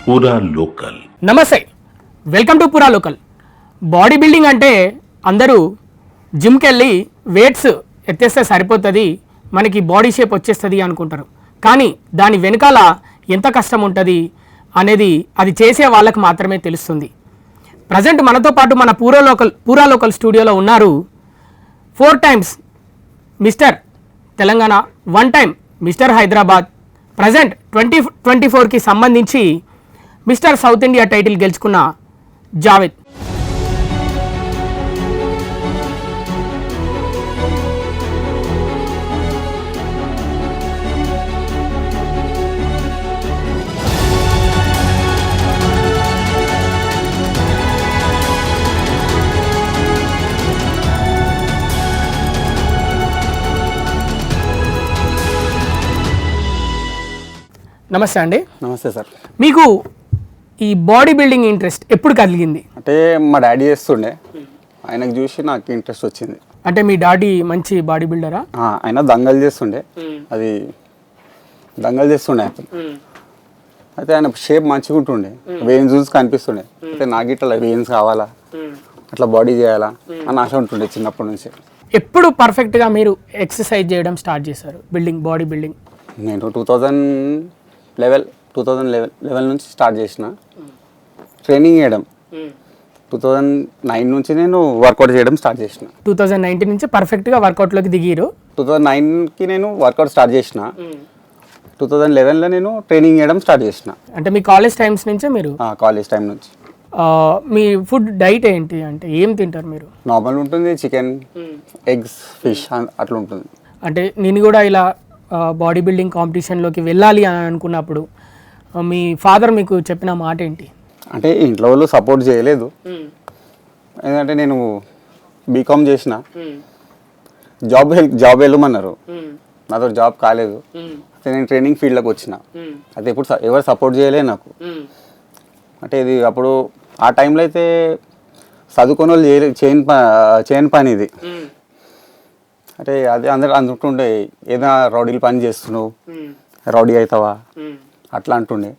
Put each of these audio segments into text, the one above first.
పూరా లోకల్. నమస్తే, welcome to పూరా లోకల్. బాడీ బిల్డింగ్ అంటే అందరూ జిమ్కి వెళ్ళి వెయిట్స్ ఎత్తేస్తే సరిపోతుంది, మనకి బాడీ షేప్ వచ్చేస్తుంది అనుకుంటారు. కానీ దాని వెనకాల ఎంత కష్టం ఉంటుంది అనేది అది చేసే వాళ్ళకి మాత్రమే తెలుస్తుంది. ప్రజెంట్ మనతో పాటు మన పూరా లోకల్ స్టూడియోలో ఉన్నారు 4 times mister Telangana, 1 time mister Hyderabad, present 2024కి సంబంధించి మిస్టర్ సౌత్ ఇండియా టైటిల్ గెలుచుకున్న జావేద్. నమస్తే అండి. నమస్తే సార్. మీకు ఈ బాడీ బిల్డింగ్ ఇంట్రెస్ట్ ఎప్పుడు కలిగింది? అంటే మా డాడీ చేస్తుండే, ఆయనకు చూసి నాకు ఇంట్రెస్ట్ వచ్చింది. అంటే మీ డాడీ మంచి బాడీ బిల్డరా? ఆయన దంగలు చేస్తుండే, అది దంగలు చేస్తుండే అయితే ఆయన షేప్ మంచిగా ఉంటుండే, వెయిన్స్ చూసి కనిపిస్తుండే. అయితే నాకు ఇట్లా వెయిన్స్ కావాలా, అట్లా బాడీ చేయాలా అని ఆశ ఉంటుండే చిన్నప్పటి నుంచి. ఎప్పుడు పర్ఫెక్ట్గా మీరు ఎక్సర్సైజ్ చేయడం స్టార్ట్ చేశారు బాడీ బిల్డింగ్? నేను 2011 నుంచి స్టార్ట్ చేసిన ట్రైనింగ్ చేయడం. 2009 నుంచి నేను వర్కౌట్ చేయడం స్టార్ట్ చేసిన. 2019 నుంచి పర్ఫెక్ట్గా వర్కౌట్లోకి దిగిరు. 2009కి నేను వర్కౌట్ స్టార్ట్ చేసిన. 2011లో నేను ట్రైనింగ్ చేయడం స్టార్ట్ చేసిన. అంటే మీ కాలేజ్ టైమ్స్ నుంచే మీరు? కాలేజ్ టైం నుంచి. మీ ఫుడ్ డైట్ ఏంటి, అంటే ఏం తింటారు మీరు? నార్మల్ ఉంటుంది, చికెన్, ఎగ్స్, ఫిష్ అట్లా ఉంటుంది. అంటే నేను కూడా ఇలా బాడీ బిల్డింగ్ కాంపిటీషన్లోకి వెళ్ళాలి అని అనుకున్నప్పుడు మీ ఫాదర్ మీకు చెప్పిన మాట ఏంటి? అంటే ఇంట్లో వాళ్ళు సపోర్ట్ చేయలేదు. ఎందుకంటే నేను బీకామ్ చేసిన, జాబ్ వెళ్ళమన్నారు, నాతో జాబ్ కాలేదు. అయితే నేను ట్రైనింగ్ ఫీల్డ్లోకి వచ్చిన. అయితే ఇప్పుడు ఎవరు సపోర్ట్ చేయలేదు నాకు. అంటే ఇది అప్పుడు ఆ టైంలో అయితే చదువుకొని వాళ్ళు చేయని పని ఇది. అంటే అదే అందరు అందుకుంటుండే, ఏదైనా రౌడీలు పని చేస్తున్నావు, రౌడీ అవుతావా అట్లా అంటుండే.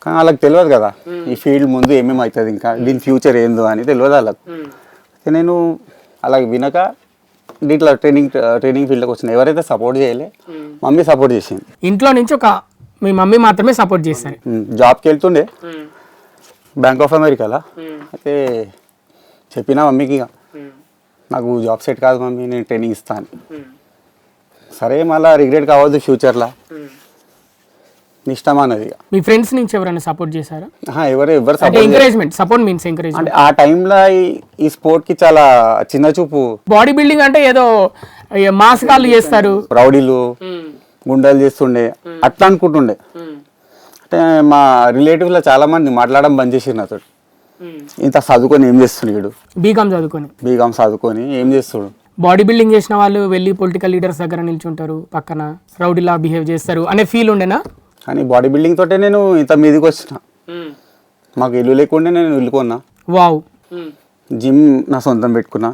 కానీ వాళ్ళకి తెలియదు కదా ఈ ఫీల్డ్ ముందు ఏమేమి అవుతుంది, ఇంకా దీని ఫ్యూచర్ ఏందో అని తెలియదు వాళ్ళకు. అయితే నేను అలా వినక దీంట్లో ట్రైనింగ్ ఫీల్డ్కి వచ్చిన. ఎవరైతే సపోర్ట్ చేయలే, మమ్మీ సపోర్ట్ చేసింది. ఇంట్లో నుంచి మీ మమ్మీ మాత్రమే సపోర్ట్ చేస్తారు. జాబ్కి వెళ్తుండే బ్యాంక్ ఆఫ్ అమెరికాలో. అయితే చెప్పినా మమ్మీకి, నాకు జాబ్ సెట్ కాదు మమ్మీ, నేను ట్రైనింగ్ ఇస్తాను. సరే, మళ్ళీ రిగ్రెట్ కావద్దు ఫ్యూచర్లో, ఇష్టం అన్నది. మీ ఫ్రెండ్స్ నుంచి ఎవరైనా సపోర్ట్ చేశారా? ఎవరు ఎంకరేజ్మెంట్, సపోర్ట్ మీన్స్ ఎంకరేజ్మెంట్. అంటే ఆ టైంలో ఈ స్పోర్ట్కి చాలా చిన్న చూపు. బాడీ బిల్డింగ్ అంటే ఏదో మాసకాలు చేస్తారు, రౌడీలు గుండాలు చేస్తుండే అట్లా అనుకుంటుండే. అంటే మా రిలేటివ్లో చాలా మంది మాట్లాడడం బంద్ చేసిరు నాతో. ఇంత చదువుకొని ఏం చేస్తున్నాడు, బీకామ్ చదువుకొని ఏం చేస్తాడు. బాడీ బిల్డింగ్ చేసిన వాళ్ళు వెళ్ళి పొలిటికల్ లీడర్స్ దగ్గర నిల్చుంటారు, పక్కన రౌడీలా బిహేవ్ చేస్తారు అనే ఫీల్ ఉండేనా? కానీ బాడీ బిల్డింగ్ తోటే నేను ఇంత మీదకి వచ్చిన. మాకు ఇల్లు లేకుండా నేను ఇల్లు కొన్నా. వావ్. జిమ్ నా సొంతం పెట్టుకున్నా.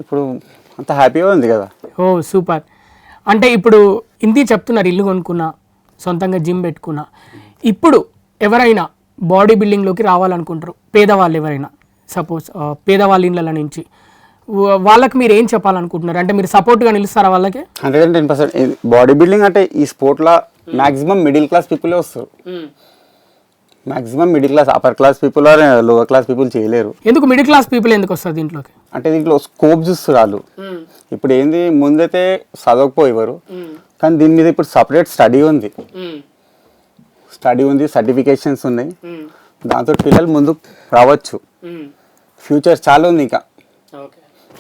ఇప్పుడు అంత హ్యాపీగా ఉంది కదా. ఓ సూపర్. అంటే ఇప్పుడు ఇంది చెప్తున్నారు, ఇల్లు కొనుక్కున్నా, సొంతంగా జిమ్ పెట్టుకున్నా. ఇప్పుడు ఎవరైనా బాడీ బిల్డింగ్లోకి రావాలనుకుంటారు, పేదవాళ్ళు ఎవరైనా, సపోజ్ పేదవాళ్ళ ఇళ్ళ నుంచి, వాళ్ళకి మీరు ఏం చెప్పాలనుకుంటున్నారు? అంటే మీరు సపోర్ట్గా నిలుస్తారా వాళ్ళకి? 110%. బాడీ బిల్డింగ్ అంటే ఈ స్పోర్ట్లో మ్యాక్సిమం మిడిల్ క్లాస్ పీపులే వస్తారు. Maximum middle class, upper class people or lower class people చేయలేరు. ఎందుకు మిడిల్ క్లాస్ పీపుల్ ఎందుకు వస్తారు దీంట్లోకి? అంటే దీంట్లో స్కోప్ చూస్తారు వాళ్ళు. ఇప్పుడు ఏంది, ముందైతే చదవకపోయేవారు, కానీ దీని మీద ఇప్పుడు సపరేట్ స్టడీ ఉంది, సర్టిఫికేషన్స్ ఉన్నాయి. దాంతో పిల్లలు ముందుకు రావచ్చు. ఫ్యూచర్ చాలా ఉంది. ఇంకా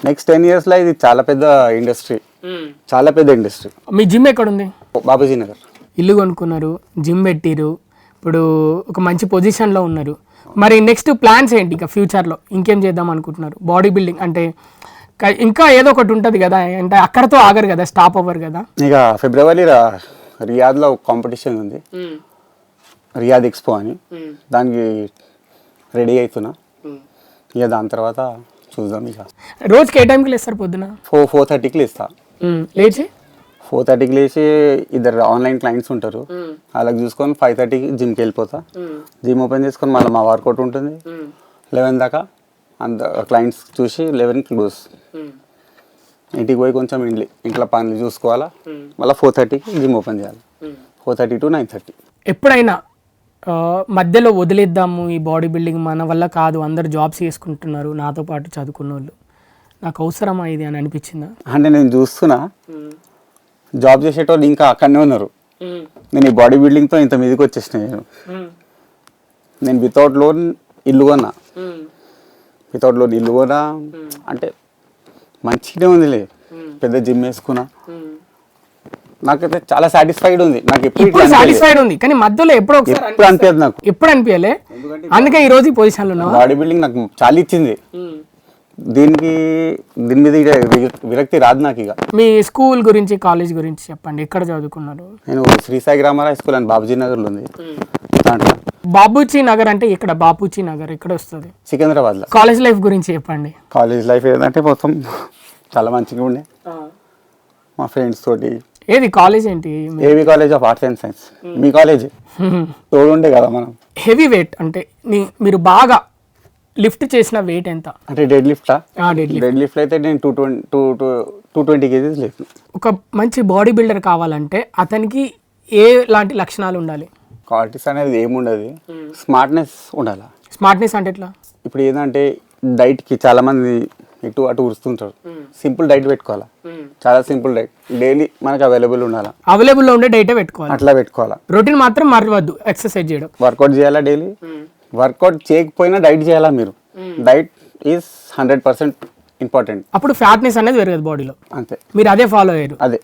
నెక్స్ట్ 10 yearsలో ఇది చాలా పెద్ద ఇండస్ట్రీ. మీ జిమ్ ఎక్కడుంది? బాబూజీ నగర్. ఇల్లు కొనుక్కున్నారు, జిమ్ పెట్టిరు, ఇప్పుడు ఒక మంచి పొజిషన్లో ఉన్నారు. మరి నెక్స్ట్ ప్లాన్స్ ఏంటి ఇక ఫ్యూచర్లో? ఇంకేం చేద్దాం అనుకుంటున్నారు? బాడీ బిల్డింగ్ అంటే ఇంకా ఏదో ఒకటి ఉంటుంది కదా, అంటే అక్కడతో ఆగరు కదా, స్టాప్ అవ్వరు కదా. ఇక ఫిబ్రవరి రియాద్లో కాంపిటీషన్ ఉంది, రియాద్ ఎక్స్పో అని. దానికి రెడీ అవుతున్నా. ఇక దాని తర్వాత చూద్దాం. ఇక రోజుకి ఏ టైంకి లేస్తారు? పొద్దున 4:30కి లేస్తా. లేచి 4:30కి లేచి ఇద్దరు ఆన్లైన్ క్లయింట్స్ ఉంటారు, అలాగ చూసుకొని 5:30కి జిమ్కి వెళ్ళిపోతా. జిమ్ ఓపెన్ చేసుకొని మళ్ళీ మా వర్కౌట్ ఉంటుంది 11 దాకా. అంత క్లయింట్స్ చూసి 11కి క్లోజ్. ఇంటికి పోయి కొంచెం ఇంట్లో పనులు చూసుకోవాలా, మళ్ళీ 4:30కి జిమ్ ఓపెన్ చేయాలి. 4:30 to 9:30. ఎప్పుడైనా మధ్యలో వదిలేద్దాము ఈ బాడీ బిల్డింగ్, మన వల్ల కాదు, అందరు జాబ్స్ చేసుకుంటున్నారు నాతో పాటు చదువుకున్న వాళ్ళు, నాకు అవసరమా ఇది అని అనిపించిందా? అంటే నేను చూస్తున్నా జాబ్ చేసేటోళ్ళు ఇంకా అక్కడనే ఉన్నారు. నేను ఈ బాడీ బిల్డింగ్తో ఇంత మీదకి వచ్చేసిన. నేను వితౌట్ లోన్ ఇల్లు కొన్నా. వితౌట్ లోన్ ఇల్లు కొన్నా అంటే మంచిగానే ఉందిలే. పెద్ద జిమ్ వేసుకున్నా, నాకైతే చాలా సాటిస్ఫైడ్ ఉంది. నాకు ఎప్పుడు సాటిస్ఫైడ్ ఉంది, కానీ మధ్యలో ఎప్పుడో ఒకసారి అనిపించదు, నాకు ఎప్పుడు అనిపించలే. అందుకే ఈ రోజు ఈ పొజిషన్లో ఉన్నావా? బాడీ బిల్డింగ్ నాకు చాలా ఇచ్చింది. దీని మీద విరక్తి రాదు నాకు. ఇక మీ స్కూల్ గురించి, కాలేజ్ గురించి చెప్పండి. ఎక్కడ చదువుకున్నారు? నేను Sri Sai grammar high school అని బాబుజీ నగర్లో ఉంది. దాంట్లో బాబూజీ నగర్ అంటే ఇక్కడ బాపూజీ నగర్ ఎక్కడ వస్తుంది? సికింద్రాబాద్లో. కాలేజ్ లైఫ్ గురించి చెప్పండి. కాలేజ్ లైఫ్ ఏంటంటే మొత్తం చాలా మంచిగా ఉండే. మా ఫ్రెండ్స్ తోటి. ఏది కాలేజ్ ఏంటి? AV college of arts and science. మీ కాలేజ్ తోడుండే కదా మనం. హెవీ వెయిట్ అంటే మీరు బాగా లిఫ్ట్ చేసిన వెయిట్ ఎంత? అంటే డెడ్ లిఫ్టా? డెడ్ లిఫ్ట్ అయితే నేను 220 కేజీస్ లేపు. ఒక మంచి బాడీ బిల్డర్ కావాలంటే అతనికి ఏ లాంటి లక్షణాలు ఉండాలి? క్వాలిటీస్ అనేది ఏముండదు, స్మార్ట్నెస్ ఉండాలి. స్మార్ట్నెస్ అంటే ఎట్లా? ఇప్పుడు ఏంటంటే డైట్కి చాలా మంది ఇటు అటు ఉరుస్తుంటారు. సింపుల్ డైట్ పెట్టుకోవాలా, చాలా సింపుల్ డైట్ డైలీ మనకి అవైలబుల్ ఉండాలా. అవైలబుల్లో ఉండే డైటే పెట్టుకోవాలి, అట్లా పెట్టుకోవాలా. రొటీన్ మాత్రం మరవద్దు. ఎక్సర్సైజ్ చేయడం, వర్కౌట్ చేయాలా డైలీ. వర్కౌట్ చేయకపోయినా డైట్ చేయాలా మీరు. Diet is 100% important. అప్పుడు ఫ్యాట్నెస్ అనేది పెరగదు బాడీలో. అంతే, మీరు అదే ఫాలో అయ్యారు. అదే.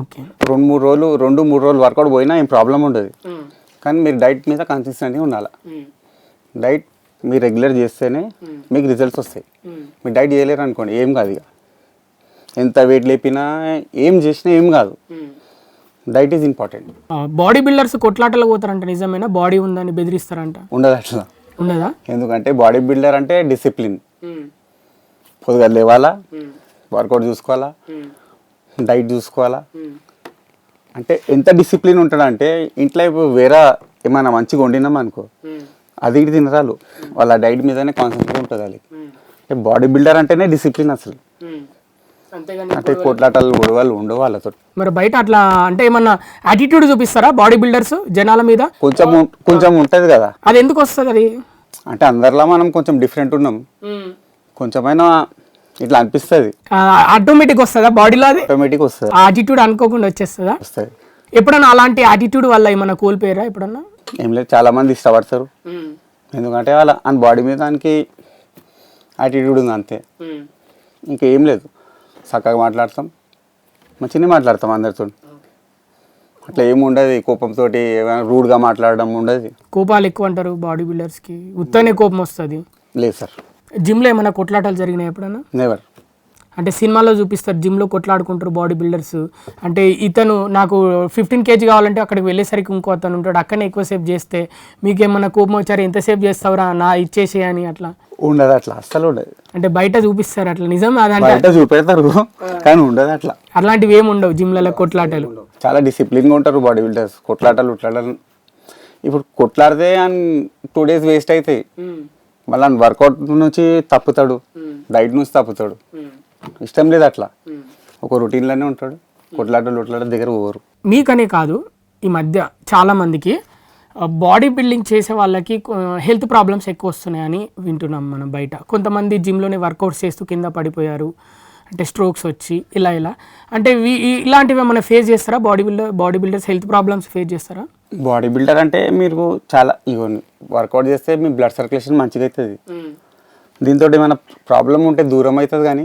ఓకే, 2-3 రోజులు వర్కౌట్ పోయినా ఏం ప్రాబ్లం ఉండదు, కానీ మీరు డైట్ మీద కన్సిస్టెంట్గా ఉండాలి. డైట్ మీరు రెగ్యులర్ చేస్తేనే మీకు రిజల్ట్స్ వస్తాయి. మీరు డైట్ చేయలేరు అనుకోండి, ఏం కాదు. ఇక ఎంత వెయిట్ లేపినా ఏం చేసినా ఏం కాదు. Diet is important. Body builders కొట్లాటలు పోతారంట, నిజమేనా? బాడీ ఉందని బెదిరిస్తారంట. ఉండదు అట్లా. ఉండదా? ఎందుకంటే బాడీ బిల్డర్ అంటే డిసిప్లిన్. పొద్దుగా లేవాలా, వర్కౌట్ చూసుకోవాలా, డైట్ చూసుకోవాలా. అంటే ఎంత డిసిప్లిన్ ఉంటాడంటే ఇంట్లో వేరే ఏమైనా మంచిగా వండినాం అనుకో, అది ఇటు తినరాలు, వాళ్ళ డైట్ మీదనే కాన్సన్ట్రేట్ ఉంటుంది వాళ్ళకి. అంటే బాడీ బిల్డర్ అంటేనే డిసిప్లిన్ అసలు. అంటే కొట్లాటలు గొడవలు ఉండవు వాళ్ళతో. మరి బయట అట్లా అంటే ఏమన్నా యాటిట్యూడ్ చూపిస్తారా బాడీ బిల్డర్స్ జనాల మీద? కొంచెం ఉంటది కదా. అది ఎందుకు వస్తుంది? అది అంటే అందరిలా మనం కొంచెం డిఫరెంట్ ఉన్నాం, కొంచెమైనా ఇట్లా అనిపిస్తుంది. ఆటోమేటిక్ వస్తుందా బాడీలో? అది ఆటోమేటిక్ వస్తుంది. యాటిట్యూడ్ అనుకోకుండా వచ్చేస్తుందా? వస్తుంది. ఎప్పుడన్నా అలాంటి యాటిట్యూడ్ వల్ల ఏమన్నా కోల్పోయారా ఎప్పుడన్నా? ఏం లేదు, చాలా మంది ఇష్టపడతారు. ఎందుకంటే వాళ్ళ అని బాడీ మీద దానికి యాటిట్యూడ్ ఉంది, అంతే. ఇంకేం లేదు, చక్కగా మాట్లాడతాం, మంచిగానే మాట్లాడతాం అందరితో. అట్లా ఏమి ఉండదు, కోపంతో ఏమైనా రూడ్గా మాట్లాడడం ఉండదు. కోపాలు ఎక్కువ అంటారు బాడీ బిల్డర్స్కి, ఉత్తనే కోపం వస్తుంది. లేదు సార్. జిమ్లో ఏమైనా కొట్లాటలు జరిగినాయి ఎప్పుడన్నా? నెవర్. అంటే సినిమాలో చూపిస్తారు జిమ్లో కొట్లాడుకుంటారు బాడీ బిల్డర్స్. అంటే ఇతను నాకు 15 kg కావాలంటే అక్కడికి వెళ్ళేసరికి ఇంకో అతను ఉంటాడు, అక్కడనే ఎక్కువసేపు చేస్తే మీకేమన్నా కోపం వచ్చారు, ఎంతసేపు చేస్తావురా నా ఇచ్చేసేయని అట్లా ఉండదు. అట్లా అస్సలు ఉండదు. అంటే బయట చూపిస్తారు అట్లా, నిజం? బయట చూపెడతారు కానీ ఉండదు అట్లా. అలాంటివి ఏమి ఉండవు జిమ్లలో కొట్లాటలు. చాలా డిసిప్లిన్గా ఉంటారు బాడీ బిల్డర్స్. కొట్లాటలు ఇప్పుడు కొట్లాడితే అని 2 days వేస్ట్ అవుతాయి. మళ్ళీ వర్కౌట్ నుంచి తప్పుతాడు, డైట్ నుంచి తప్పుతాడు. ఇష్టం లేదు అట్లా, ఒక రొటీన్లోనే ఉంటాడు. కొట్లాటలు దగ్గర పోరు. మీకనే కాదు, ఈ మధ్య చాలా మందికి బాడీ బిల్డింగ్ చేసే వాళ్ళకి హెల్త్ ప్రాబ్లమ్స్ ఎక్కువ వస్తున్నాయని వింటున్నాం మనం బయట. కొంతమంది జిమ్లోనే వర్కౌట్స్ చేస్తూ కింద పడిపోయారు, అంటే స్ట్రోక్స్ వచ్చి ఇలా. అంటే ఇలాంటివి ఏమైనా ఫేస్ చేస్తారా body builders? Health problems face చేస్తారా? బాడీ బిల్డర్ అంటే మీరు చాలా వర్కౌట్ చేస్తే మీ బ్లడ్ సర్క్యులేషన్ మంచిగా అవుతుంది. దీంతో ఏమైనా ప్రాబ్లం ఉంటే దూరం అవుతుంది, కానీ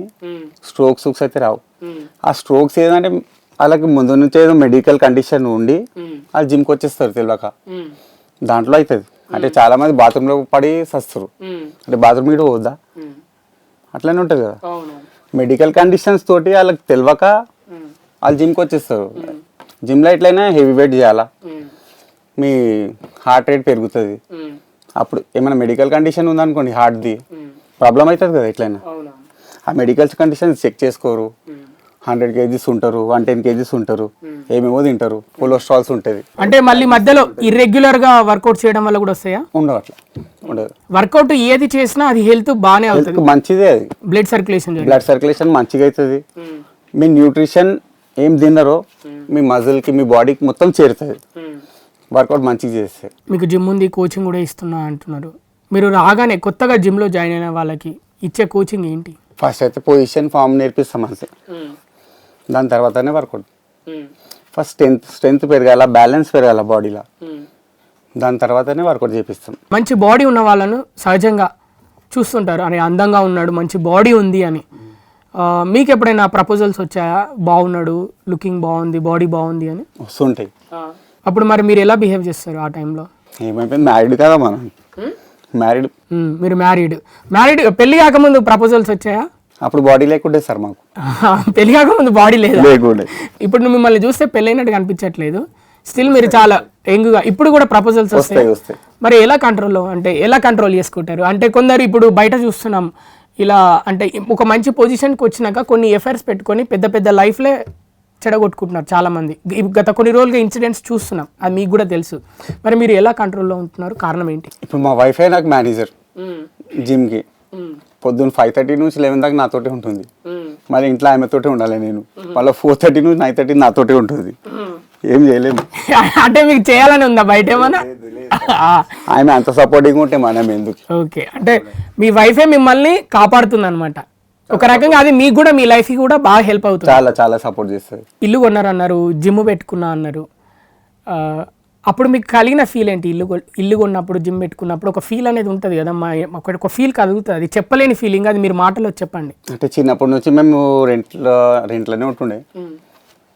స్ట్రోక్స్ అయితే రావు. ఆ స్ట్రోక్స్ ఏదంటే వాళ్ళకి ముందు నుంచే ఏదో మెడికల్ కండిషన్ ఉండి వాళ్ళు జిమ్కి వచ్చేస్తారు తెలియక, దాంట్లో అవుతుంది. అంటే చాలా మంది బాత్రూంలో పడి సస్తారు, అంటే బాత్రూమ్ ఇటు పోద్దా, అట్లనే ఉంటుంది కదా. మెడికల్ కండిషన్స్ తోటి వాళ్ళకి తెలియక వాళ్ళు జిమ్కి వచ్చేస్తారు. జిమ్లో ఎట్లయినా హెవీ వెయిట్ చేయాలా, మీ హార్ట్ రేట్ పెరుగుతుంది. అప్పుడు ఏమైనా మెడికల్ కండిషన్ ఉందనుకోండి, హార్ట్ది ప్రాబ్లం అవుతుంది కదా ఎట్లయినా. ఆ మెడికల్ కండిషన్ చెక్ చేసుకోరు, 100 kgs ఉంటారు, 110 kgs ఉంటారు, ఏమేమో తింటారు, కొలెస్ట్రాల్స్ ఉంటుంది. అంటే మళ్ళీ మధ్యలో ఇర్రెగ్యులర్ గా వర్కౌట్ చేయడం వల్ల కూడా వస్తాయా? ఉండవు, అట్లా ఉండదు. వర్కౌట్ ఏది చేసినా అది హెల్త్ బాగానే అవుతుంది, మంచిదే అది. బ్లడ్ సర్క్యులేషన్ మంచిగా అవుతుంది. మీ న్యూట్రిషన్ ఏం తిన్నారో మీ మజిల్కి మీ బాడీకి మొత్తం చేరుతుంది వర్కౌట్ మంచిగా చేస్తే. మీకు జిమ్ ఉంది, కోచింగ్ కూడా ఇస్తున్నా అంటున్నారు. మీరు రాగానే కొత్తగా జిమ్లో జాయిన్ అయిన వాళ్ళకి ఇచ్చే కోచింగ్ ఏంటి? ఫస్ట్ అయితే పొజిషన్ ఫామ్ నేర్పిస్తాం అంతే, దాని తర్వాతనే వర్కౌట్. ఫస్ట్ స్ట్రెంత్ పెరగాల, బ్యాలెన్స్ పెరగాల బాడీలో, దాని తర్వాతనే వర్కౌట్ చేపిస్తాం. మంచి బాడీ ఉన్న వాళ్ళను సహజంగా చూస్తుంటారు, అని అందంగా ఉన్నాడు, మంచి బాడీ ఉంది అని. మీకు ఎప్పుడైనా ప్రపోజల్స్ వచ్చాయా, బాగున్నాడు, లుకింగ్ బాగుంది, బాడీ బాగుంది అని? వస్తుంటాయి. అప్పుడు మరి మీరు ఎలా బిహేవ్ చేస్తారు ఆ టైంలో? ఏమైపోయింది, మ్యారీడ్ కదా మనం, మ్యారీడ్. మీరు మ్యారీడ్ పెళ్లి కాకముందు ప్రపోజల్స్ వచ్చాయా? అప్పుడు బాడీ లేకుండే సార్ మాకు. పెళ్లి కాకముందు బాడీ లేదు లేకుండే. ఇప్పుడు మిమ్మల్ని చూస్తే పెళ్ళైనట్టు కనిపించట్లేదు, స్టిల్ మీరు చాలా యంగ్గా. ఇప్పుడు కూడా ప్రపోజల్స్ వస్తాయి. మరి ఎలా కంట్రోల్ చేసుకుంటారు? అంటే కొందరు ఇప్పుడు బయట చూస్తున్నాం ఇలా, అంటే ఒక మంచి పొజిషన్కి వచ్చినాక కొన్ని ఎఫైర్స్ పెట్టుకొని పెద్ద పెద్ద లైఫ్లే చెడగొట్టుకుంటున్నారు చాలా మంది. గత కొన్ని రోజులుగా ఇన్సిడెంట్స్ చూస్తున్నాం, అది మీకు కూడా తెలుసు. మరి మీరు ఎలా కంట్రోల్లో ఉంటున్నారు, కారణం ఏంటి? ఇప్పుడు మా వైఫే నాకు మేనేజర్ జిమ్కి. పొద్దున్న 5:30 నుంచి 11 దాకా నాతోటే ఉంటుంది. మళ్ళీ ఇంట్లో ఆమెతోటే ఉండాలి నేను. మళ్ళీ 4:30 నుంచి 9:30 నాతోటే ఉంటుంది. ఏం చేయలేము. అంటే మీకు చేయాలని ఉందా బయట ఏమన్నా? ఆమె అంత సపోర్టింగ్ ఉంటే మనం ఎందుకు? ఓకే, అంటే మీ వైఫే మిమ్మల్ని కాపాడుతుంది అనమాట ఒక రకంగా. అది మీకు కూడా మీ లైఫ్ కి కూడా బాగా హెల్ప్ అవుతుంది. చాలా చాలా సపోర్ట్ చేస్తుంది. ఇల్లు కొన్నారు అన్నారు, జిమ్ పెట్టుకున్నా అన్నారు. అప్పుడు మీకు కలిగిన ఫీల్ ఏంటి? ఇల్లు కొన్నప్పుడు, జిమ్ పెట్టుకున్నప్పుడు ఒక ఫీల్ అనేది ఉంటుంది కదా, ఒక ఫీల్ కలుగుతుంది, అది చెప్పలేని ఫీలింగ్. అది మీరు మాటలో చెప్పండి. అంటే చిన్నప్పటి నుంచి మేము రెంట్లోనే ఉంటుండే.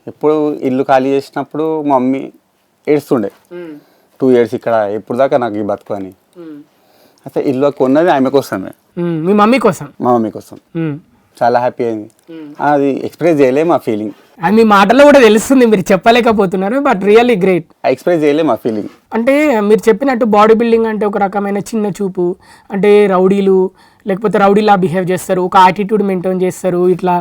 ఎప్పుడు ఇల్లు ఖాళీ చేసినప్పుడు మా మమ్మీ ఏడుస్తుండే, 2 years ఇక్కడ ఎప్పుడు దాకా నాకు ఈ బతుకు అని. అయితే ఇల్లు కొన్నది ఆమె కోసమే, మీ మమ్మీ కోసం. మా మమ్మీ కోసం. చాలా హ్యాపీ అయింది. అది ఎక్స్ప్రెస్ చేయలేము ఆ ఫీలింగ్. అది మీ మాటలో కూడా తెలుస్తుంది, మీరు చెప్పలేకపోతున్నారు, బట్ రియల్లీ గ్రేట్. ఎక్స్ప్రెస్ చేయలేము ఆ ఫీలింగ్. అంటే మీరు చెప్పినట్టు బాడీ బిల్డింగ్ అంటే ఒక రకమైన చిన్న చూపు, అంటే రౌడీలు లేకపోతే రౌడీలా బిహేవ్ చేస్తారు, ఒక యాటిట్యూడ్ మెయింటైన్ చేస్తారు, ఇట్లా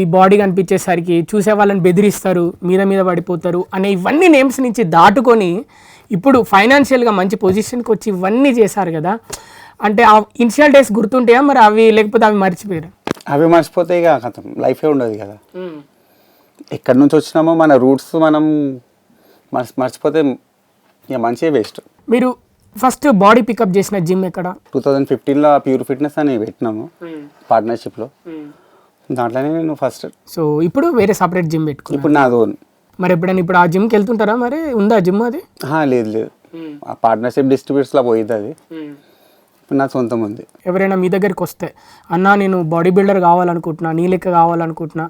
ఈ బాడీ కనిపించేసరికి చూసే వాళ్ళని బెదిరిస్తారు, మీద పడిపోతారు అనే ఇవన్నీ నేమ్స్ నుంచి దాటుకొని ఇప్పుడు ఫైనాన్షియల్గా మంచి పొజిషన్కి వచ్చి ఇవన్నీ చేశారు కదా. అంటే ఆ ఇనిషియల్ డేస్ గుర్తుంటాయా మరి అవి, లేకపోతే అవి మర్చిపోయారు? అవి మర్చిపోతే ఇక కథం లైఫే ఉండదు కదా. ఎక్కడి నుంచి వచ్చినామో మన రూట్స్ మనం మర్చిపోతే ఇక మంచిగా వేస్ట్. మీరు ఫస్ట్ బాడీ పికప్ చేసిన జిమ్ ఎక్కడ? 2015లో ప్యూర్ ఫిట్నెస్ అని పెట్టినాము పార్ట్నర్షిప్లో, దాంట్లోనే నేను ఫస్ట్. సో ఇప్పుడు వేరే సపరేట్ జిమ్ పెట్టుకున్నాను. ఇప్పుడు నాది ఓన్. మరి ఎప్పుడైనా ఇప్పుడు ఆ జిమ్కి వెళ్తుంటారా? మరి ఉందా జిమ్ అది? లేదు, ఆ పార్ట్నర్షిప్ డిస్ట్రిబ్యూట్స్లో పోయింది అది. ఇప్పుడు నా సొంతం ఉంది. ఎవరైనా మీ దగ్గరికి వస్తే, అన్నా నేను బాడీ బిల్డర్ కావాలనుకుంటున్నా, నీ లెక్క కావాలనుకుంటున్నా,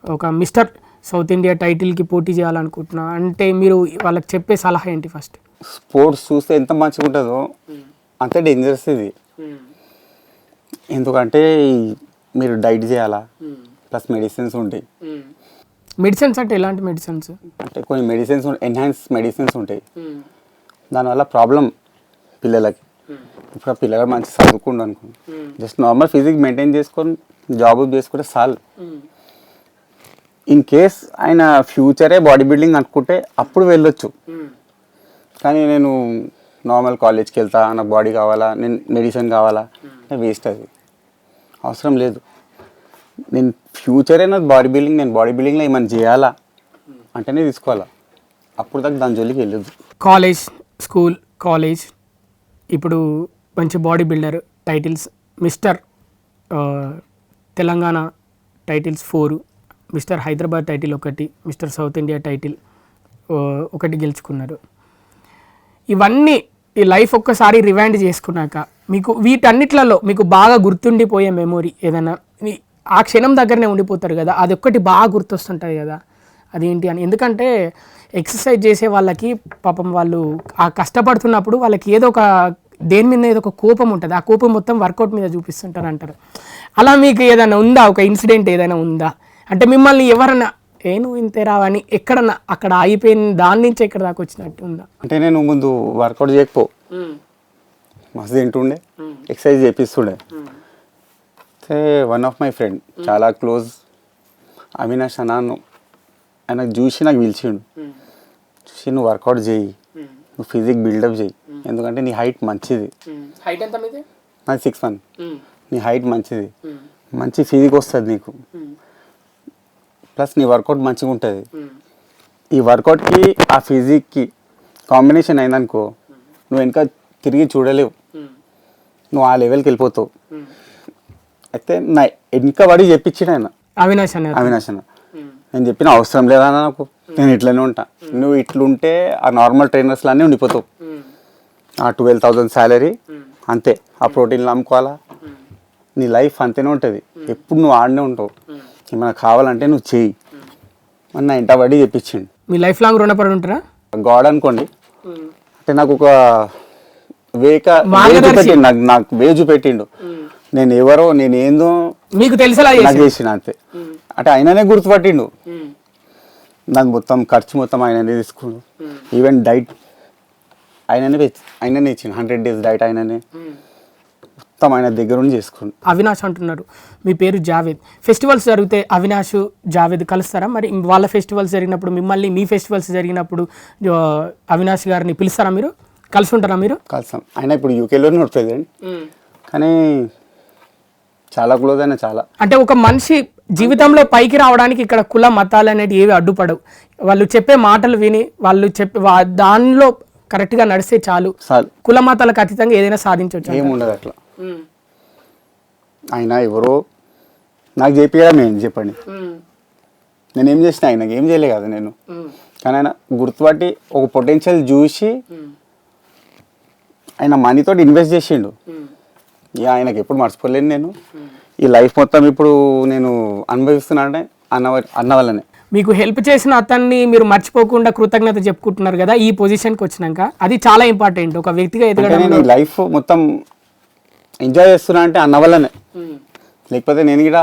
ఒక మిస్టర్ సౌత్ ఇండియా టైటిల్కి పోటీ చేయాలనుకుంటున్నా అంటే మీరు వాళ్ళకి చెప్పే సలహా ఏంటి? ఫస్ట్ స్పోర్ట్స్ చూస్తే ఎంత మంచిగా ఉంటుందో అంతే డేంజరస్ ఇది. ఎందుకంటే మీరు డైట్ చేయాలా, ప్లస్ మెడిసిన్స్ ఉంటాయి. మెడిసిన్స్ అంటే ఎలాంటి మెడిసిన్స్? అంటే కొన్ని మెడిసిన్స్ ఎన్హాన్స్ మెడిసిన్స్ ఉంటాయి, దానివల్ల ప్రాబ్లం పిల్లలకి. ఇప్పుడు ఆ పిల్లలు మంచి చదువుకుండు అనుకో, జస్ట్ నార్మల్ ఫిజిక్స్ మెయింటైన్ చేసుకొని జాబ్ చేసుకుంటే చాలు. ఇన్ కేస్ ఆయన ఫ్యూచరే బాడీ బిల్డింగ్ అనుకుంటే అప్పుడు వెళ్ళొచ్చు. కానీ నేను నార్మల్ కాలేజ్కి వెళ్తా, నాకు బాడీ కావాలా, నేను మెడిసిన్ కావాలా, వేస్ట్. అది అవసరం లేదు. నేను ఫ్యూచరే నాకు బాడీ బిల్డింగ్, నేను బాడీ బిల్డింగ్లో ఏమైనా చేయాలా అంటేనే తీసుకోవాలా, అప్పుడు దాకా దాని జోలికి వెళ్ళొద్దు. కాలేజ్, స్కూల్, కాలేజ్, ఇప్పుడు మంచి body builder titles, mister Telangana titles 4, mister Hyderabad title 1, mister south India title 1 గెలుచుకున్నారు. ఇవన్నీ ఈ లైఫ్ ఒక్కసారి రివైండ్ చేసుకున్నాక మీకు వీటన్నిట్లలో మీకు బాగా గుర్తుండిపోయే మెమొరీ ఏదైనా, ఆ క్షణం దగ్గరనే ఉండిపోతారు కదా, అది ఒక్కటి బాగా గుర్తొస్తుంటుంది కదా, అదేంటి అని? ఎందుకంటే ఎక్సర్సైజ్ చేసే వాళ్ళకి పాపం వాళ్ళు ఆ కష్టపడుతున్నప్పుడు వాళ్ళకి ఏదో ఒక దేని మీద ఏదో ఒక కోపం ఉంటుంది, ఆ కోపం మొత్తం వర్కౌట్ మీద చూపిస్తుంటారు అంటారు. అలా మీకు ఏదైనా ఉందా, ఒక ఇన్సిడెంట్ ఏదైనా ఉందా? అంటే మిమ్మల్ని ఎవరన్నా నువ్వు ఇంతే రావని ఎక్కడన్నా అక్కడ ఆగిపోయిన దాని నుంచి ఎక్కడ దాకా వచ్చినట్టు ఉందా? అంటే నేను ముందు వర్కౌట్ చేయకపో మస్తు తింటుండే, ఎక్సర్సైజ్ చేపిస్తుండే. వన్ ఆఫ్ మై ఫ్రెండ్, చాలా క్లోజ్, అవినాష్ అన్నాను ఆయన చూసి నాకు పిలిచిండు, చూసి నువ్వు వర్కౌట్ చేయి, నువ్వు ఫిజిక్ బిల్డప్ చేయి, ఎందుకంటే నీ హైట్ మంచిది. హైట్ ఎంత మీది? నాది 6'1". నీ హైట్ మంచిది, మంచి ఫిజిక్ వస్తుంది నీకు, ప్లస్ నీ వర్కౌట్ మంచిగా ఉంటుంది. ఈ వర్కౌట్కి ఆ ఫిజిక్కి కాంబినేషన్ అయిందనుకో నువ్వు వెనక తిరిగి చూడలేవు, నువ్వు ఆ లెవెల్కి వెళ్ళిపోతావు. అయితే నా వెనక పడి చెప్పించాడు ఆయన అవినాష్ అన్న. నేను చెప్పిన అవసరం లేదా నాకు, నేను ఇట్లనే ఉంటా, నువ్వు ఇట్లుంటే ఆ నార్మల్ ట్రైనర్స్లానే ఉండిపోతావు, ఆ 12,000 శాలరీ అంతే, ఆ ప్రోటీన్లు అమ్ముకోవాలా, నీ లైఫ్ అంతేనే ఉంటుంది, ఎప్పుడు నువ్వు ఆడనే ఉంటావు, ఏమైనా కావాలంటే నువ్వు చెయ్యి అని నా ఇంట పడి చెప్పించిండు. మీ లైఫ్ లాంగ్ రుణపడి ఉంటారా? గాడ్ అనుకోండి. అంటే నాకు ఒక చూపెట్టిండు, నాకు వే చూపెట్టిండు, నేను ఎవరో నేను ఏందో మీకు తెలిసేలా నాకు చేసిన అంతే. అంటే ఆయననే గుర్తుపట్టిండు, నాకు మొత్తం ఖర్చు మొత్తం ఆయననే తీసుకుండు, ఈవెన్ డైట్ ఆయననే ఇచ్చిండు, 100 days డైట్ ఆయననే మొత్తం ఆయన దగ్గర ఉండి చేసుకుండు. అవినాష్ అంటున్నారు, మీ పేరు జావేద్, ఫెస్టివల్స్ జరిగితే అవినాష్ జావేద్ కలుస్తారా? మరి వాళ్ళ ఫెస్టివల్స్ జరిగినప్పుడు మిమ్మల్ని, మీ ఫెస్టివల్స్ జరిగినప్పుడు అవినాష్ గారిని పిలుస్తారా? మీరు కలిసి ఉంటారా? మీరు కలుస్తాం. ఆయన ఇప్పుడు యూకేలోనే ప్రెసిడెంట్, కానీ చాలా క్లోజ్ అయినా చాలా. అంటే ఒక మనిషి జీవితంలో పైకి రావడానికి ఇక్కడ కుల మతాలు అనేవి ఏవి అడ్డుపడవు, వాళ్ళు చెప్పే మాటలు విని వాళ్ళు దానిలో కరెక్ట్గా నడిస్తే చాలు, కుల మతాలకు అతీతంగా ఏదైనా సాధించవచ్చు. ఏముండదు అట్లా. ఆయన ఎవరో నాకు చెప్పియడం ఏంటి చెప్పండి, నేనేం చేసిన ఆయనకి ఏం చేయలే కదా నేను, కానీ ఆయన గుర్తుపట్టి ఒక పొటెన్షియల్ చూసి ఆయన మనీతో ఇన్వెస్ట్ చేసిండు. ఇక ఆయనకి ఎప్పుడు మర్చిపోలేను నేను, ఈ లైఫ్ మొత్తం ఇప్పుడు నేను అనుభవిస్తున్నా అంటే అన్న వల్లనే. మీకు హెల్ప్ చేసిన అతన్ని మీరు మర్చిపోకుండా కృతజ్ఞత చెప్పుకుంటున్నారు కదా ఈ పొజిషన్కి వచ్చినాక, అది చాలా ఇంపార్టెంట్ ఒక వ్యక్తిగా ఎదగడం. లైఫ్ మొత్తం ఎంజాయ్ చేస్తున్నా అంటే అన్న వల్లనే, లేకపోతే నేను కూడా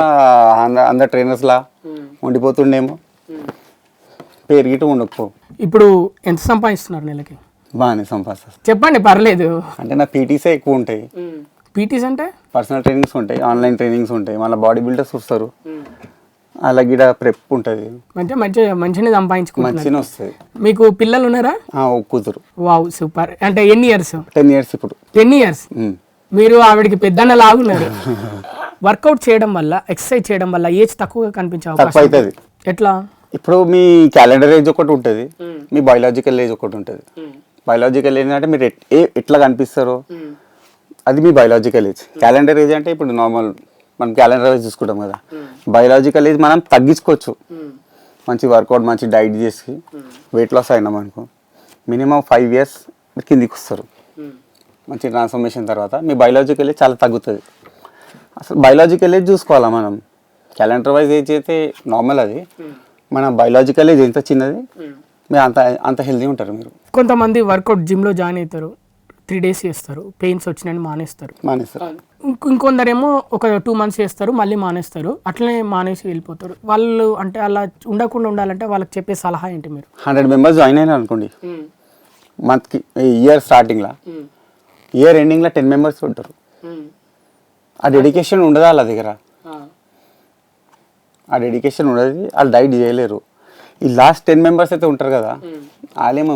అందరు ట్రైనర్స్లా ఉండిపోతుండేమో, పేరు గిట్టు ఉండకపో. ఇప్పుడు ఎంత సంపాదిస్తున్నారు నెలకి? బాగానే సంపాదిస్తారు. చెప్పండి పర్లేదు. అంటే నా పీటీసే ఎక్కువ ఉంటాయి. పీటీస్ అంటే పర్సనల్ ట్రైనింగ్స్ ఉంటాయి, ఆన్లైన్ ట్రైనింగ్స్ ఉంటాయి, మళ్ళీ బాడీ బిల్డర్స్ వస్తారు, అలా గిడ ప్రెప్ ఉంటుంది, మంచిగా సంపాదించుకుంటారు, మంచిగా వస్తుంది. మీకు పిల్లలు ఉన్నారా? కూతురు. Wow super. అంటే ఎన్ని ఇయర్స్? 10 years. ఇప్పుడు 10 years. మీరు ఆవిడకి పెద్దన్న లాగున్నారు. వర్కౌట్ చేయడం వల్ల, ఎక్సర్సైజ్ చేయడం వల్ల ఏజ్ తక్కువగా కనిపించే అవకాశం అవుతుంది. ఎట్లా? ఇప్పుడు మీ క్యాలెండర్ ఏజ్ ఒకటి ఉంటుంది, మీ బయాలజికల్ ఏజ్ ఒకటి ఉంటుంది. బయాలజికల్ ఏజ్ అంటే మీరు ఎట్లా కనిపిస్తారో అది మీ బయాలజికల్ ఏజ్. క్యాలెండర్ ఏజ్ అంటే ఇప్పుడు నార్మల్ మనం క్యాలెండర్ ఏజ్ చూసుకుంటాం కదా, బయాలజికల్ ఏజ్ మనం తగ్గించుకోవచ్చు. మంచి వర్కౌట్, మంచి డైట్ చేసి వెయిట్ లాస్ అయినాం అనుకో, మినిమం 5 years కిందికి వస్తారు. మంచి ట్రాన్స్ఫర్మేషన్ తర్వాత మీ బయాలజికల్ ఏజ్ చాలా తగ్గుతుంది. అసలు బయాలజికల్ ఏజ్ చూసుకోవాలా మనం, క్యాలెండర్ వైజ్ ఏజ్ అయితే నార్మల్, అది మన బయాలజికల్ ఏజ్ ఎంత చిన్నది మీరు అంత హెల్తీ ఉంటారు. మీరు కొంతమంది వర్కౌట్ జిమ్లో జాయిన్ అవుతారు, 3 days చేస్తారు, పెయిన్స్ వచ్చినాయని మానేస్తారు. ఇంకొందరేమో ఒక 2 months చేస్తారు, మళ్ళీ మానేస్తారు, అట్లనే మానేసి వెళ్ళిపోతారు. వాళ్ళు అంటే అలా ఉండకుండా ఉండాలంటే వాళ్ళకి చెప్పే సలహా ఏంటి? మీరు 100 members జాయిన్ అయినా అనుకోండి, మంత్కి ఇయర్ స్టార్టింగ్లో, ఇయర్ ఎండింగ్లో 10 members ఉంటారు. ఆ డెడికేషన్ ఉండదు వాళ్ళ దగ్గర, ఆ డెడికేషన్ ఉండదు, వాళ్ళు డైట్ చేయలేరు. ఈ లాస్ట్ 10 members అయితే ఉంటారు కదా, వాళ్ళేమో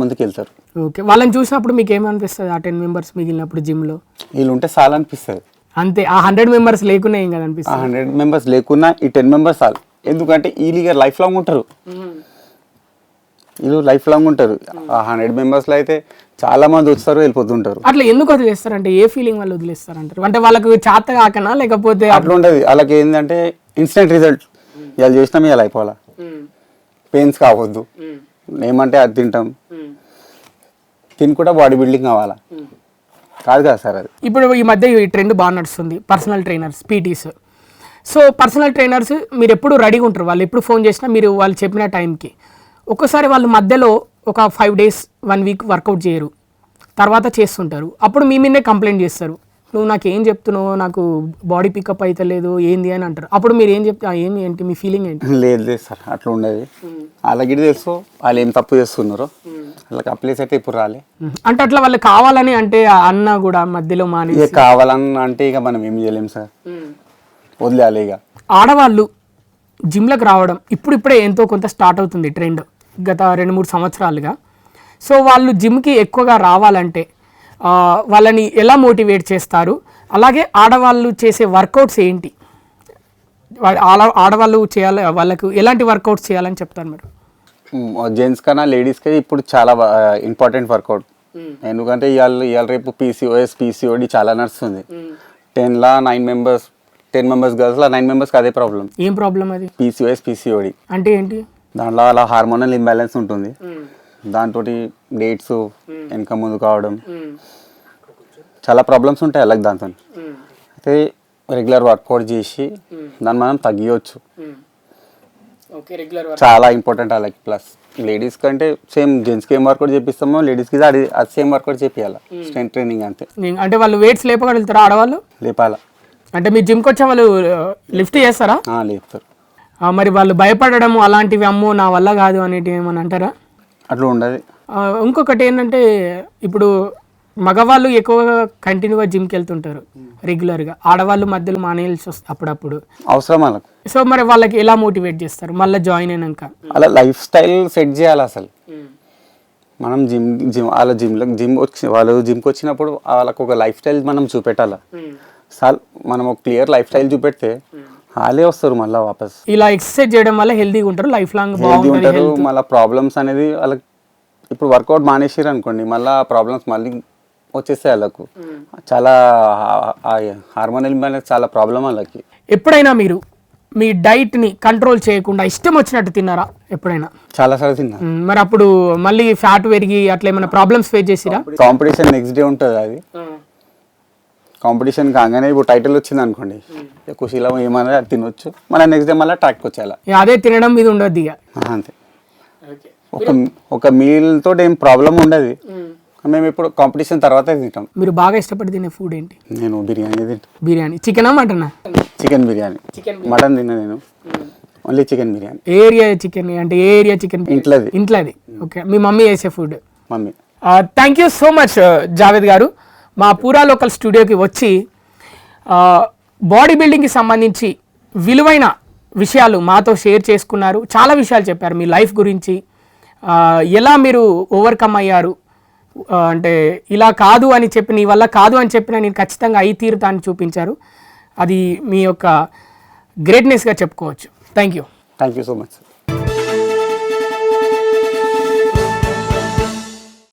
ముందుకు వెళ్తారు. ఓకే, వాళ్ళని చూసినప్పుడు మీకు ఏమనిపిస్తుంది? ఆ 10 members మిగిలినప్పుడు జిమ్లో వీళ్ళు ఉంటే చాలా అనిపిస్తుంది అంతే. ఆ 100 members లేకున్నా ఏం కదా అనిపిస్తుంది? 100 members లేకున్నా ఈ 10 members చాలు. ఎందుకంటే వీళ్ళు లైఫ్ లాంగ్ ఉంటారు, వీళ్ళు లైఫ్ లాంగ్ ఉంటారు. ఆ 100 members అయితే చాలా మంది వస్తారు, వెళ్ళిపోతుంటారు. అట్లా ఎందుకు వదిలేస్తారు అంటే ఏ ఫీలింగ్ వాళ్ళు వదిలేస్తారు అంటారు? అంటే వాళ్ళకు చేత కాకనా లేకపోతే? అట్లా ఉంటుంది వాళ్ళకి. ఏంటంటే ఇన్స్టెంట్ రిజల్ట్, ఇలా చేసినాం ఇలా అయిపోవాలా, పెయిన్స్ కావద్దు, ఏమంటే అది తింటాం, తిని కూడా బాడీ బిల్డింగ్ కావాలా, కాదు కదా సార్ అది. ఇప్పుడు ఈ మధ్య ఈ ట్రెండ్ బాగా నడుస్తుంది, personal trainers, PTs. So personal trainers మీరు ఎప్పుడు రెడీగా ఉంటారు, వాళ్ళు ఎప్పుడు ఫోన్ చేసినా మీరు వాళ్ళు చెప్పిన టైంకి. ఒక్కసారి వాళ్ళు మధ్యలో ఒక 5 days 1 week వర్కౌట్ చేయరు, తర్వాత చేస్తుంటారు, అప్పుడు మీ మీదే కంప్లైంట్ చేస్తారు, నువ్వు నాకు ఏం చెప్తున్నావు, నాకు బాడీ పికప్ అయితే లేదు ఏంది అని అంటారు. అప్పుడు మీరు ఏం చెప్తా, ఏంటి మీ ఫీలింగ్ ఏంటి? లేదు సార్ అట్లా ఉండదు, వాళ్ళకి తెలుసు వాళ్ళు ఏం తప్పు చేస్తున్నారో, వాళ్ళకి అప్లేస్ అయితే ఇప్పుడు రాలే. అంటే అట్లా వాళ్ళు కావాలని అంటే అన్న కూడా మధ్యలో మానేసి కావాలని అంటే ఇక మనం ఏం చేయలేము సార్, వదిలేయాలి. ఇక ఆడవాళ్ళు జిమ్లకు రావడం ఇప్పుడిప్పుడే ఎంతో కొంత స్టార్ట్ అవుతుంది ట్రెండ్ గత 2-3 సంవత్సరాలుగా. సో వాళ్ళు జిమ్కి ఎక్కువగా రావాలంటే వాళ్ళని ఎలా మోటివేట్ చేస్తారు, అలాగే ఆడవాళ్ళు చేసే వర్కౌట్స్ ఏంటి, ఆడవాళ్ళు చేయాలి, వాళ్ళకు ఎలాంటి వర్కౌట్స్ చేయాలని చెప్తారు మీరు? జెంట్స్ కన్నా లేడీస్కి ఇప్పుడు చాలా ఇంపార్టెంట్ వర్కౌట్. ఎందుకంటే ఇవాళ రేపు పీసీఓడి చాలా నడుస్తుంది. 10 మెంబర్స్ గర్ల్స్లో 9 మెంబర్స్కి అదే ప్రాబ్లం. ఏం ప్రాబ్లం అది? పీసీఓడి అంటే ఏంటి? దాంట్లో అలా హార్మోనల్ ఇంబ్యాలెన్స్ ఉంటుంది. దాంతో డేట్స్ వెనక ముందు కావడం చాలా ప్రాబ్లమ్స్ ఉంటాయి అలాగే దాంతో. అయితే రెగ్యులర్ వర్కౌట్ చేసి దాన్ని మనం తగ్గియవచ్చు. చాలా ఇంపార్టెంట్ అలాగే. ప్లస్ లేడీస్ కంటే సేమ్ జెంట్స్కి ఏం వర్కౌట్ చేపిస్తామో లేడీస్కి అది సేమ్ వర్కౌట్ చేపియాలి. స్ట్రెంత్ ట్రైనింగ్ అంతే. అంటే వాళ్ళు వెయిట్స్ లేపగలుగుతారా ఆడవాళ్ళు? లేపాలా. అంటే మీ జిమ్కి వచ్చే వాళ్ళు లిఫ్ట్ చేస్తారా? లేపుతారు. మరి వాళ్ళు భయపడడం అలాంటివి, అమ్మో నా వల్ల కాదు అనేటివి ఏమని అంటారా? అట్లా ఉండదు. ఇంకొకటి ఏంటంటే ఇప్పుడు మగవాళ్ళు ఎక్కువగా కంటిన్యూగా జిమ్కి వెళ్తుంటారు రెగ్యులర్గా, ఆడవాళ్ళు మధ్యలో మానేయాల్సి వస్తుంది అప్పుడప్పుడు. అవసరం వాళ్ళకు. సో మరి వాళ్ళకి ఎలా మోటివేట్ చేస్తారు మళ్ళీ జాయిన్ అయినాక? అలా లైఫ్ స్టైల్ సెట్ చేయాలి అసలు. మనం వాళ్ళు జిమ్కి వచ్చినప్పుడు వాళ్ళకు ఒక లైఫ్ స్టైల్ మనం చూపెట్టాలి. మనం ఒక క్లియర్ లైఫ్ స్టైల్ చూపెడితే వాళ్ళే వస్తారు మళ్ళీ వాపస్. ఇలా ఎక్సర్సైజ్ చేయడం వల్ల హెల్తీగా ఉంటారు, లైఫ్ లాంగ్ హెల్తీ ఉంటారు. మళ్ళీ ప్రాబ్లమ్స్ అనేది వాళ్ళకి ఇప్పుడు వర్కౌట్ మానేసారు అనుకోండి, మళ్ళీ ప్రాబ్లమ్స్ మళ్ళీ వచ్చేస్తాయి వాళ్ళకు. చాలా హార్మోనల్ ఇంబ్యాలెన్స్ చాలా ప్రాబ్లం వాళ్ళకి. ఎప్పుడైనా మీరు మీ డైట్ని కంట్రోల్ చేయకుండా ఇష్టం వచ్చినట్టు తిన్నారా ఎప్పుడైనా? చాలాసార్లు తిన్నా. మరి అప్పుడు మళ్ళీ ఫ్యాట్ పెరిగి అట్లా ఏమైనా ప్రాబ్లమ్స్ ఫేస్ చేసిరా? కాంపిటీషన్ నెక్స్ట్ డే ఉంటుంది. అది కాంపిటీషన్ కాగానే ఇప్పుడు టైటిల్ వచ్చింది అనుకోండి, ఖుషీలో ఏమన్నా అది తినొచ్చు, మళ్ళీ నెక్స్ట్ డే మళ్ళీ ట్రాక్కి వచ్చేయాలి. అదే తినడం మీద ఉండదు ఇక. అంతే. ఒక మీల్ తోటి ఏం ప్రాబ్లం ఉండదు. మేము ఇప్పుడు కాంపిటీషన్ తర్వాత తింటాం. మీరు బాగా ఇష్టపడి తినే ఫుడ్ ఏంటి? నేను బిర్యానీ తింటాను. బిర్యానీ. చికెనా మటనా? చికెన్ బిర్యానీ. మటన్ తిన్నా నేను, only chicken biryani. Area chicken అంటే ఏ ఏరియా చికెన్? ఇంట్లోది. ఓకే. మీ మమ్మీ చేసే food? Mummy. Thank you so much Javed గారు, మా పూరా లోకల్ స్టూడియోకి వచ్చి బాడీ బిల్డింగ్కి సంబంధించి విలువైన విషయాలు మాతో షేర్ చేసుకున్నారు. చాలా విషయాలు చెప్పారు మీ లైఫ్ గురించి, ఎలా మీరు ఓవర్కమ్ అయ్యారు. అంటే ఇలా కాదు అని చెప్పి, నీ వల్ల కాదు అని చెప్పినా నేను ఖచ్చితంగా అయి తీరుతాన్ని చూపించారు. అది మీ యొక్క గ్రేట్నెస్గా చెప్పుకోవచ్చు. Thank you so much.